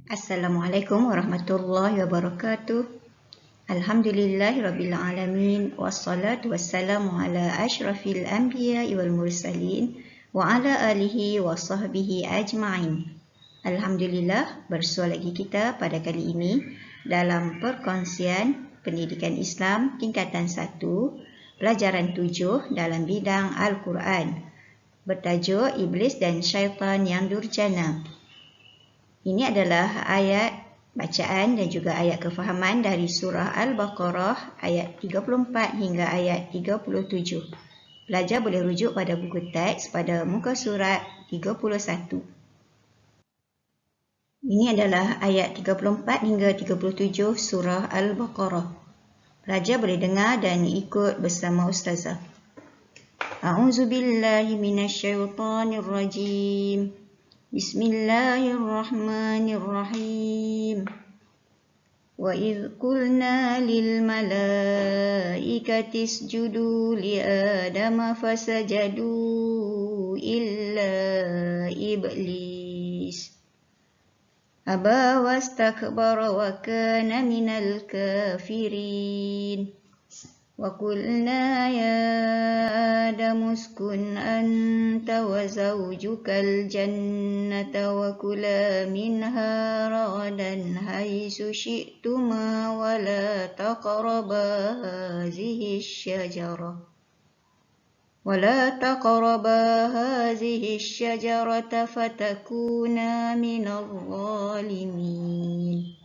Assalamualaikum warahmatullahi wabarakatuh. Alhamdulillahirabbil alamin wassalatu wassalamu ala asyrafil anbiya'i wal mursalin wa ala alihi wa sahbihi ajma'in. Alhamdulillah, bersua lagi kita pada kali ini dalam perkongsian pendidikan Islam tingkatan 1, pelajaran 7 dalam bidang Al-Quran, bertajuk Iblis dan Syaitan yang Durjana. Ini adalah ayat bacaan dan juga ayat kefahaman dari surah Al-Baqarah ayat 34 hingga ayat 37. Pelajar boleh rujuk pada buku teks pada muka surat 31. Ini adalah ayat 34 hingga 37 surah Al-Baqarah. Pelajar boleh dengar dan ikut bersama Ustazah. A'udzubillahi minasyaitonirrajim. Bismillahirrahmanirrahim. Wa idh qulna lil malaikati isjudu li adama fasajadu illa iblis aba wastakbara wa kana minal kafirin. Wa qulna ya Adamu uskun anta wa zawjukal jannata wa kula minha ragadan haitsu syi'tuma wa la taqraba hadhihi asyajarata fatakuna minadh dhalimin.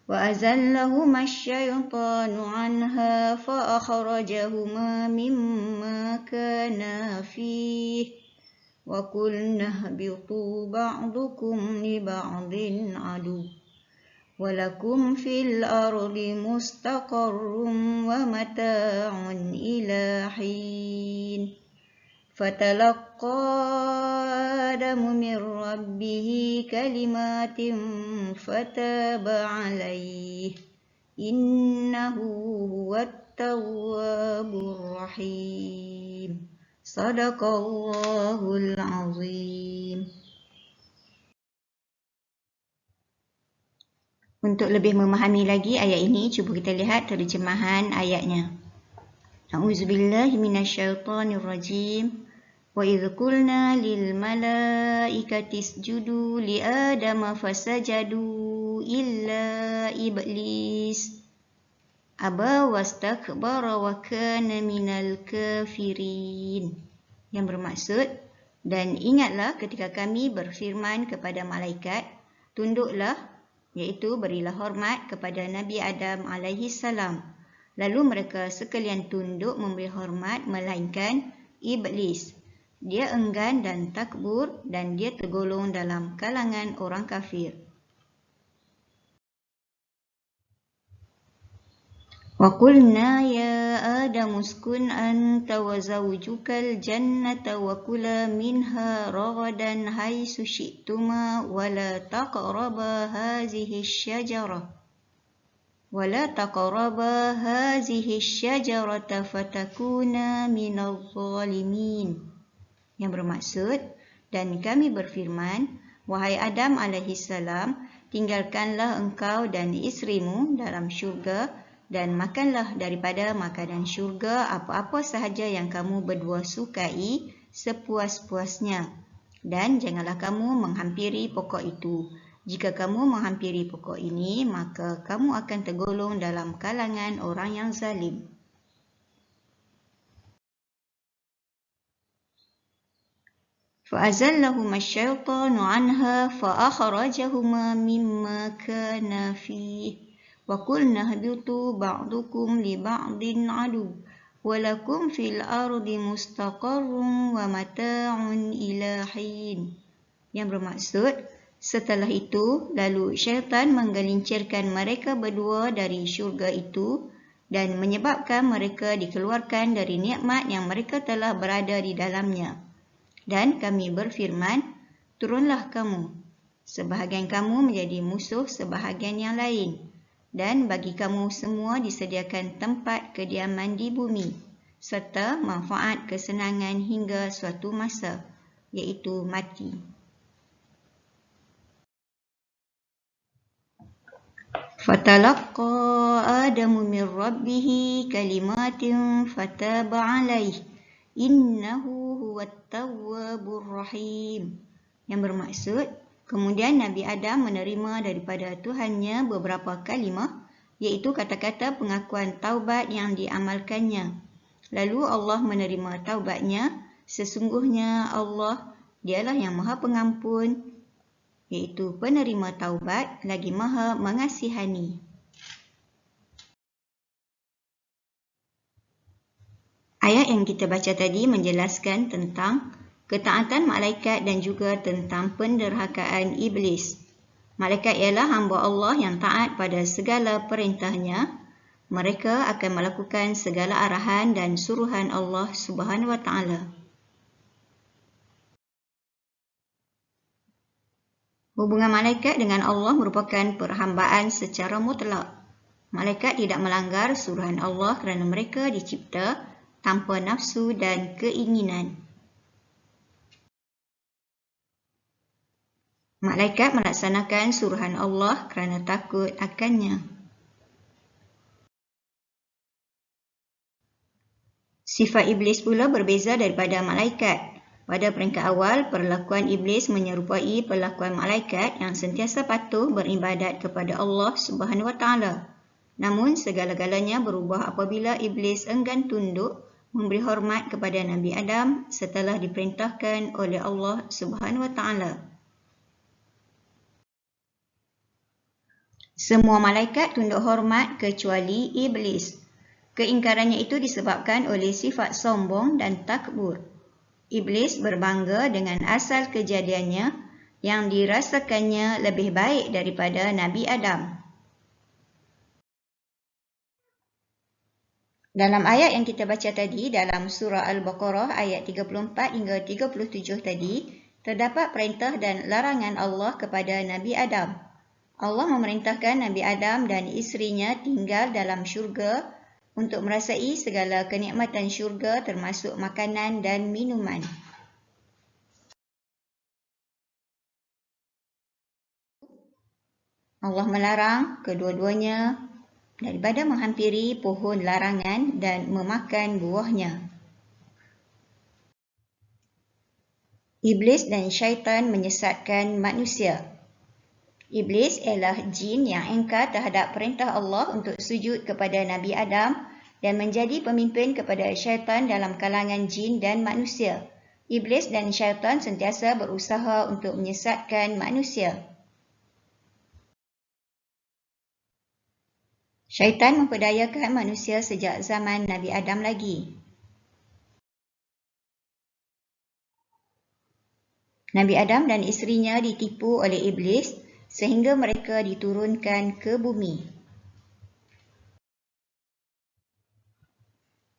وأزلهما الشيطان عنها فأخرجهما مما كانا فيه وقلنا اهبطوا بعضكم لبعض عدو ولكم في الأرض مستقر ومتاع إلى حين فتلقى آدم من ربه كلمات فتاب عليه إنه هو التواب الرحيم. صدق الله العظيم. Untuk lebih memahami lagi ayat ini, cuba kita lihat terjemahan ayatnya. A'udzubillahi minasyaitonirrajim. Wa idh qulna lil malaikati isjudu li adama fasajadu illa iblis aba wastakbara wa kana minal kafirin. Yang bermaksud, dan ingatlah ketika kami berfirman kepada malaikat, tunduklah, iaitu berilah hormat kepada Nabi Adam alaihi salam. Lalu mereka sekalian tunduk memberi hormat melainkan iblis. Dia enggan dan takbur dan dia tergolong dalam kalangan orang kafir. Wa qulna ya Adam uskun anta wa zawjukal jannata wa kula minha ragadan haitsu syi'tuma wa la taqraba hadhihi asyajarata fatakuna minadh dhalimin. Yang bermaksud, dan kami berfirman, wahai Adam alaihissalam, tinggalkanlah engkau dan isterimu dalam syurga dan makanlah daripada makanan syurga apa-apa sahaja yang kamu berdua sukai sepuas-puasnya. Dan janganlah kamu menghampiri pokok itu. Jika kamu menghampiri pokok ini, maka kamu akan tergolong dalam kalangan orang yang zalim. فأزلهما الشيطان عنها فأخرجهما مما كان فيه وقلنا اهبطوا بعضكم لبعض عدو ولكم في الأرض مستقر ومتاع إلى حين. Yang bermaksud, setelah itu lalu syaitan menggelincirkan mereka berdua dari syurga itu dan menyebabkan mereka dikeluarkan dari nikmat yang mereka telah berada di dalamnya. Dan kami berfirman, turunlah kamu. Sebahagian kamu menjadi musuh sebahagian yang lain. Dan bagi kamu semua disediakan tempat kediaman di bumi, serta manfaat kesenangan hingga suatu masa, iaitu mati. Fatalaqqa Adamu min rabbih kalimatin fataba alaih innahu huwat tawwabur rahim. Yang bermaksud, kemudian Nabi Adam menerima daripada Tuhannya beberapa kalimah, iaitu kata-kata pengakuan taubat yang diamalkannya. Lalu Allah menerima taubatnya. Sesungguhnya Allah, dialah yang Maha Pengampun, iaitu penerima taubat, lagi Maha Mengasihani. Ayat yang kita baca tadi menjelaskan tentang ketaatan malaikat dan juga tentang penderhakaan iblis. Malaikat ialah hamba Allah yang taat pada segala perintahnya. Mereka akan melakukan segala arahan dan suruhan Allah Subhanahu wa Ta'ala. Hubungan malaikat dengan Allah merupakan perhambaan secara mutlak. Malaikat tidak melanggar suruhan Allah kerana mereka dicipta tanpa nafsu dan keinginan. Malaikat melaksanakan suruhan Allah kerana takut akannya. Sifat iblis pula berbeza daripada malaikat. Pada peringkat awal, perlakuan iblis menyerupai perlakuan malaikat yang sentiasa patuh beribadat kepada Allah Subhanahu wa Ta'ala. Namun, segala-galanya berubah apabila iblis enggan tunduk memberi hormat kepada Nabi Adam setelah diperintahkan oleh Allah Subhanahu wa Ta'ala. Semua malaikat tunduk hormat kecuali iblis. Keingkarannya itu disebabkan oleh sifat sombong dan takbur. Iblis berbangga dengan asal kejadiannya yang dirasakannya lebih baik daripada Nabi Adam. Dalam ayat yang kita baca tadi, dalam surah Al-Baqarah ayat 34 hingga 37 tadi, terdapat perintah dan larangan Allah kepada Nabi Adam. Allah memerintahkan Nabi Adam dan isterinya tinggal dalam syurga untuk merasai segala kenikmatan syurga termasuk makanan dan minuman. Allah melarang kedua-duanya daripada menghampiri pohon larangan dan memakan buahnya. Iblis dan syaitan menyesatkan manusia. Iblis ialah jin yang ingkar terhadap perintah Allah untuk sujud kepada Nabi Adam dan menjadi pemimpin kepada syaitan dalam kalangan jin dan manusia. Iblis dan syaitan sentiasa berusaha untuk menyesatkan manusia. Syaitan memperdayakan manusia sejak zaman Nabi Adam lagi. Nabi Adam dan isterinya ditipu oleh iblis sehingga mereka diturunkan ke bumi.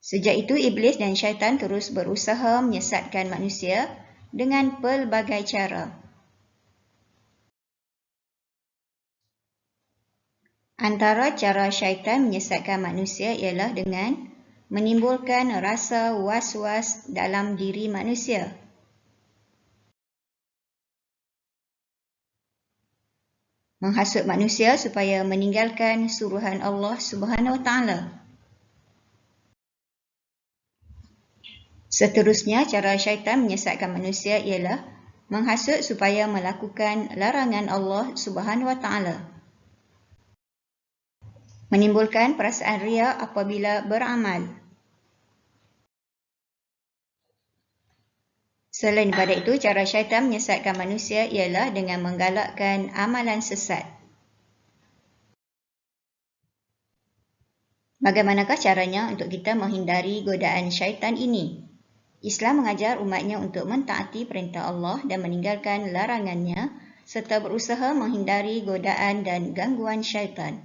Sejak itu, iblis dan syaitan terus berusaha menyesatkan manusia dengan pelbagai cara. Antara cara syaitan menyesatkan manusia ialah dengan menimbulkan rasa was-was dalam diri manusia. Menghasut manusia supaya meninggalkan suruhan Allah Subhanahu wa Ta'ala. Seterusnya, cara syaitan menyesatkan manusia ialah menghasut supaya melakukan larangan Allah Subhanahu wa Ta'ala. Menimbulkan perasaan riya apabila beramal. Selain daripada itu, cara syaitan menyesatkan manusia ialah dengan menggalakkan amalan sesat. Bagaimanakah caranya untuk kita menghindari godaan syaitan ini? Islam mengajar umatnya untuk mentaati perintah Allah dan meninggalkan larangannya serta berusaha menghindari godaan dan gangguan syaitan.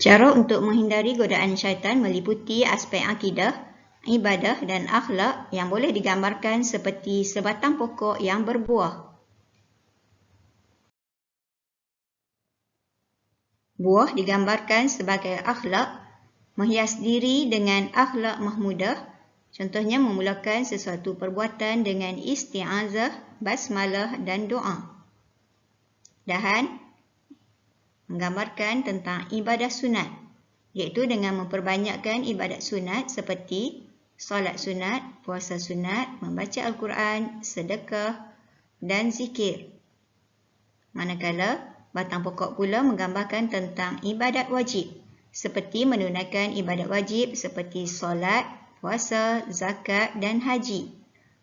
Cara untuk menghindari godaan syaitan meliputi aspek akidah, ibadah dan akhlak yang boleh digambarkan seperti sebatang pokok yang berbuah. Buah digambarkan sebagai akhlak, menghias diri dengan akhlak mahmudah, contohnya memulakan sesuatu perbuatan dengan isti'azah, basmalah dan doa. Dan menggambarkan tentang ibadah sunat, iaitu dengan memperbanyakkan ibadat sunat seperti solat sunat, puasa sunat, membaca Al-Quran, sedekah dan zikir. Manakala batang pokok pula menggambarkan tentang ibadat wajib, seperti menunaikan ibadat wajib seperti solat, puasa, zakat dan haji.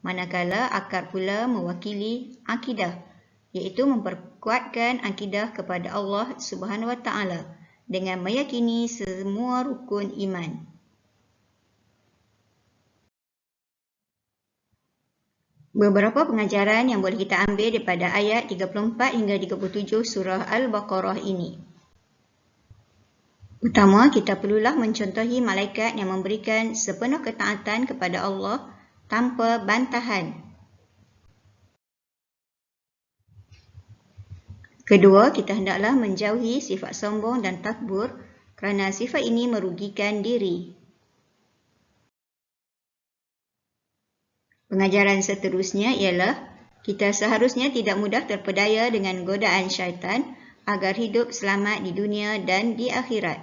Manakala akar pula mewakili akidah, iaitu memperkuatkan akidah kepada Allah Subhanahu Wa Taala dengan meyakini semua rukun iman. Beberapa pengajaran yang boleh kita ambil daripada ayat 34 hingga 37 surah Al-Baqarah ini. Pertama, kita perlulah mencontohi malaikat yang memberikan sepenuh ketaatan kepada Allah tanpa bantahan. Kedua, kita hendaklah menjauhi sifat sombong dan takbur kerana sifat ini merugikan diri. Pengajaran seterusnya ialah kita seharusnya tidak mudah terpedaya dengan godaan syaitan agar hidup selamat di dunia dan di akhirat.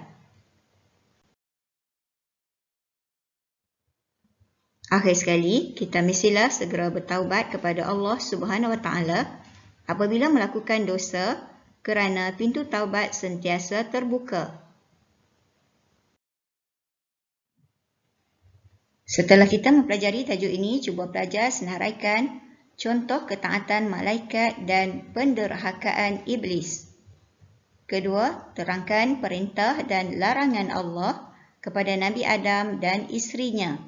Akhir sekali, kita mestilah segera bertaubat kepada Allah Subhanahu Wa Taala apabila melakukan dosa kerana pintu taubat sentiasa terbuka. Setelah kita mempelajari tajuk ini, cuba pelajar senaraikan contoh ketaatan malaikat dan penderhakaan iblis. Kedua, terangkan perintah dan larangan Allah kepada Nabi Adam dan isterinya.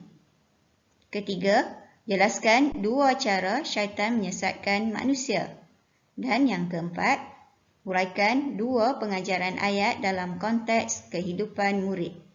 Ketiga, jelaskan dua cara syaitan menyesatkan manusia. Dan yang keempat, huraikan dua pengajaran ayat dalam konteks kehidupan murid.